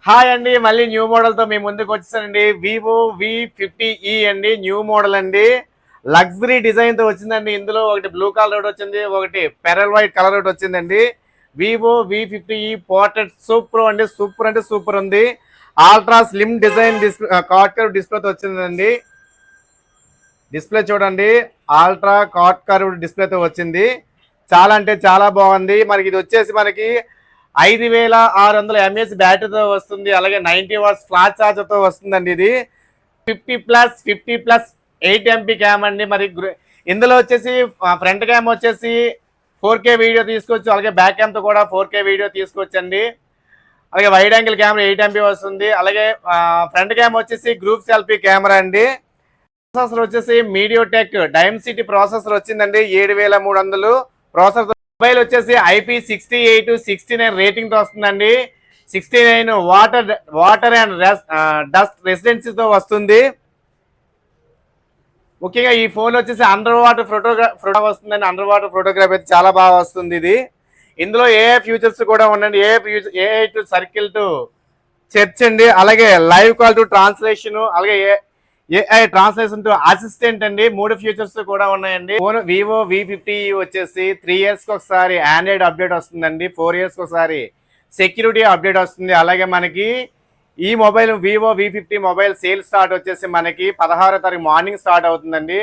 Hi అండి, మళ్ళీ new model తో మీ ముందుకు వచ్చేసానండి. వివో V50e అండి, న్యూ మోడల్ అండి. లగ్జరీ డిజైన్ తో వచ్చిందండి. ఇందులో ఒకటి బ్లూ కలర్ ఒకటి వచ్చింది, ఒకటి పెరల్ వైట్ కలర్ ఒకటి వచ్చిందండి. వివో V50e పోర్ట్రేట్ సూపర్ అండి, సూపర్ అంటే సూపర్ ఉంది. Ultra slim design display card curve డిస్ప్లేతో వచ్చిందండి. డిస్ప్లే చూడండి, అల్ట్రా కార్డ్ కర్వ్ డిస్ప్లేతో వచ్చింది. చాలా అంటే చాలా బాగుంది. మనకి ఇది వచ్చేసి మనకి 5600 mAh బ్యాటరీతో వస్తుంది. అలాగే 90 వాట్స్ ఫ్లాష్ ఛార్జర్తో వస్తుందండి. ఇది 50+, 8MP క్యామ్ అండి. మరి ఇందులో వచ్చేసి ఫ్రంట్ క్యామ్ వచ్చేసి 4K వీడియో తీసుకోవచ్చు, అలాగే బ్యాక్ క్యామ్తో కూడా 4K వీడియో తీసుకోవచ్చండి. అలాగే వైడ్ యాంగిల్ కెమెరా 8MP వస్తుంది. అలాగే ఫ్రంట్ క్యామ్ వచ్చేసి గ్రూప్ సెల్ఫీ కెమెరా అండి. ప్రాసెసర్ వచ్చేసి మీడియోటెక్ డైమెన్సిటీ ప్రాసెసర్ వచ్చిందండి. 7300 ప్రాసెసర్. మొబైల్ వచ్చేసి IP68 69 రేటింగ్ తో వస్తుందండి. 69 వాటర్ అండ్ డస్ట్ రెసిడెన్సీతో వస్తుంది. ముఖ్యంగా ఈ ఫోన్ వచ్చేసి అండర్ వాటర్ ఫోటో వస్తుందండి. అండర్ వాటర్ ఫోటోగ్రఫీ అయితే చాలా బాగా వస్తుంది ఇది. ఇందులో ఏ ఫ్యూచర్స్ కూడా ఉండండి. A to circle to search అండి, అలాగే లైవ్ కాల్ టు ట్రాన్స్లేషన్, అలాగే ఏఐ ట్రాన్స్లేషన్ టు అసిస్టెంట్ అండి. 3 ఫీచర్స్ కూడా ఉన్నాయండి. ఫోన్ వివో V50 వచ్చేసి 3 years ఒకసారి ఆండ్రాయిడ్ అప్డేట్ వస్తుందండి. 4 years ఒకసారి సెక్యూరిటీ అప్డేట్ వస్తుంది. అలాగే మనకి ఈ mobile Vivo V50 mobile sale start వచ్చేసి మనకి 16వ తారీఖు మార్నింగ్ స్టార్ట్ అవుతుందండి.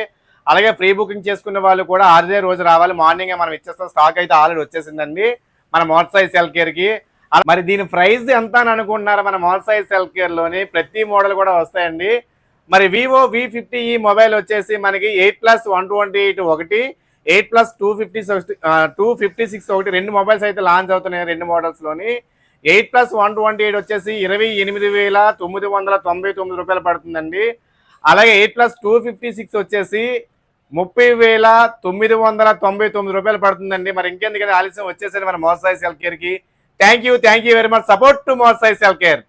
అలాగే ప్రీ బుకింగ్ చేసుకున్న వాళ్ళు కూడా అదే రోజు రావాలి. మార్నింగ్ మనం ఇచ్చేస్తాం. స్టాక్ అయితే ఆల్రెడీ వచ్చేసిందండి మన మోటార్ సెల్ కేర్ కి. మరి దీని ప్రైస్ ఎంత అని అనుకుంటున్నారు? మన మోటార్ సెల్ కేర్ లోని ప్రతి మోడల్ కూడా వస్తాయండి. మరి వివో V50e మొబైల్ వచ్చేసి మనకి 8+128 ఒకటి, 8+256 ఒకటి, 2 మొబైల్స్ అయితే లాంచ్ అవుతున్నాయి. 2 మోడల్స్ లోని 8+128 వచ్చేసి 28,999 రూపాయలు పడుతుందండి. అలాగే 8+256 వచ్చేసి 30,999 రూపాయలు పడుతుందండి. మరి ఇంకెందుకని ఆలస్యం వచ్చేసరి మన మోసాయి సెల్ కేర్ కి. Thank you very much. Support to మోసాయి సెల్ కేర్.